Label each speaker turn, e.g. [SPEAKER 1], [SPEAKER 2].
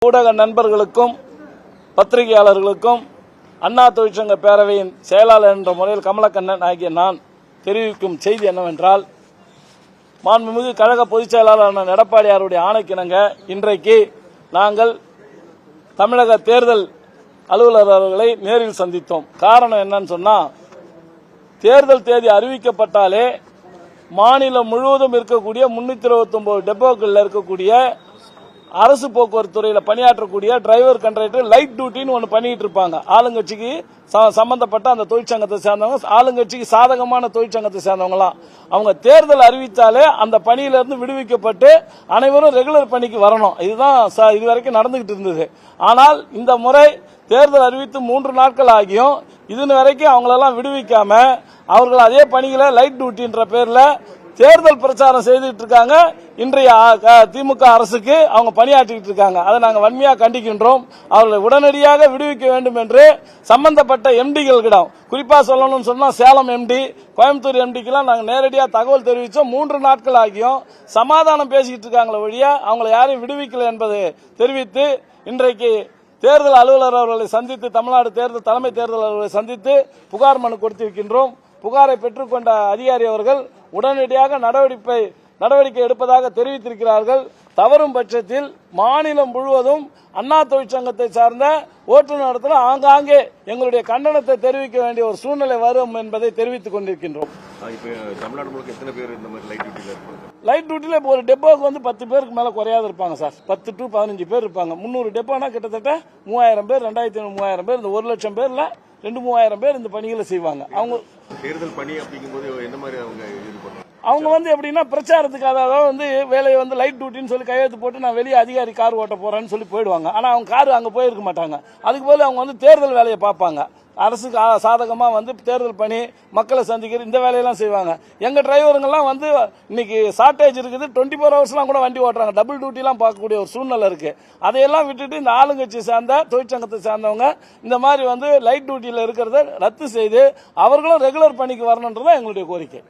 [SPEAKER 1] ஊடக நண்பர்களுக்கும் பத்திரிகையாளர்களுக்கும் அண்ணா தொழிற்சங்க பேரவையின் செயலாளர் என்ற முறையில் கமலக்கண்ணன் ஆகிய நான் தெரிவிக்கும் செய்தி என்னவென்றால், மாண்புமிகு கழக பொதுச் செயலாளர் எடப்பாடியாருடைய ஆணைக்கிணங்க இன்றைக்கு நாங்கள் தமிழக தேர்தல் அலுவலர் அவர்களை நேரில் சந்தித்தோம். காரணம் என்னன்னு சொன்னா, தேர்தல் தேதி அறிவிக்கப்பட்டாலே மாநிலம் முழுவதும் இருக்கக்கூடிய 329 டெப்போக்களில் இருக்கக்கூடிய அரசு போக்குவரத்து துறையில் பணியாற்றக்கூடிய டிரைவர் கண்டக்டர் லைட் டியூட்டின்னு ஒன்று பண்ணிட்டு இருப்பாங்க. ஆளுங்கட்சிக்கு சம்பந்தப்பட்ட அந்த தொழிற்சங்கத்தை சேர்ந்தவங்க, ஆளுங்கட்சிக்கு சாதகமான தொழிற்சங்கத்தை சேர்ந்தவங்களாம். அவங்க தேர்தல் அறிவித்தாலே அந்த பணியிலிருந்து விடுவிக்கப்பட்டு அனைவரும் ரெகுலர் பணிக்கு வரணும். இதுதான் இதுவரைக்கும் நடந்துகிட்டு இருந்தது. ஆனால் இந்த முறை தேர்தல் அறிவித்து 3 நாட்கள் ஆகியும் இது வரைக்கும் அவங்களெல்லாம் விடுவிக்காம அவர்கள் அதே பணிகளை லைட் டியூட்டின்ற பேர்ல தேர்தல் பிரச்சாரம் செய்துட்டு இருக்காங்க. இன்றைய திமுக அரசுக்கு அவங்க பணியாற்றிட்டு இருக்காங்க. அதை நாங்கள் வன்மையாக கண்டிக்கின்றோம். அவர்களை உடனடியாக விடுவிக்க வேண்டும் என்று சம்பந்தப்பட்ட எம்டிகளிடம், குறிப்பா சொல்லணும்னு சொன்னா சேலம் எம்டி, கோயம்புத்தூர் எம்டிக்கெல்லாம் நாங்கள் நேரடியாக தகவல் தெரிவித்தோம். 3 நாட்கள் ஆகியும் சமாதானம் பேசிக்கிட்டு இருக்காங்களே ஒழிய அவங்களை யாரையும் விடுவிக்கல என்பதை தெரிவித்து இன்றைக்கு தேர்தல் அலுவலர் அவர்களை சந்தித்து, தமிழ்நாடு தேர்தல் தலைமை தேர்தல் அலுவலரை சந்தித்து புகார் மனு கொடுத்திருக்கின்றோம். புகாரை பெற்றுக்கொண்ட அதிகாரி அவர்கள் உடனடியாக நடவடிக்கை எடுப்பதாக தெரிவித்திருக்கிறார்கள். தவறும் பட்சத்தில் மாநிலம் முழுவதும் அண்ணா தொழிற்சங்கத்தை சார்ந்த ஓட்டுநர் ஆங்காங்கே எங்களுடைய கண்டனத்தை தெரிவிக்க வேண்டிய ஒரு சூழ்நிலை வரும் என்பதை தெரிவித்துக் கொண்டிருக்கின்றோம். லைட் டியூட்டில ஒரு டெப்போக்கு 10 பேருக்கு மேல குறையாது இருப்பாங்க சார். 10 to 15 பேர் இருப்பாங்க. 300 டெப்போனா கிட்டத்தட்ட 3000 பேர், 2500 பேர், இந்த 1 லட்சம் பேர்ல 2-3000 பேர் இந்த பணிகளை செய்வாங்க. அவங்க
[SPEAKER 2] தேர்தல் பணி அப்படிங்கும்போது என்ன மாதிரி
[SPEAKER 1] அவங்க எப்படின்னா பிரச்சாரத்துக்கு, அதாவது வேலையை லைட் டியூட்டின்னு சொல்லி கையெழுத்து போட்டு நான் வெளியே அதிகாரி கார் ஓட்ட போறேன்னு சொல்லி போயிடுவாங்க. ஆனா அவங்க கார் அங்க போயிருக்க மாட்டாங்க. அதுக்கு போல அவங்க தேர்தல் வேலையை பார்ப்பாங்க. அரசுக்கு சாதகமா தேர்தல் பணி, மக்களை சந்திக்கிற இந்த வேலையெல்லாம் செய்வாங்க. எங்க டிரைவருங்கெல்லாம் இன்னைக்கு ஷார்டேஜ் இருக்குது, 24 ஹவர்ஸ்லாம் கூட வண்டி ஓட்டுறாங்க. டபுள் டியூட்டி எல்லாம் பார்க்கக்கூடிய ஒரு சூழ்நிலை இருக்கு. அதையெல்லாம் விட்டுட்டு இந்த ஆளுங்கட்சி சார்ந்த தொழிற்சங்கத்தை சார்ந்தவங்க இந்த மாதிரி லைட் டியூட்டியில இருக்கிறத ரத்து செய்து அவர்களும் ரெகுலர் பணிக்கு வரணுன்றதான் எங்களுடைய கோரிக்கை.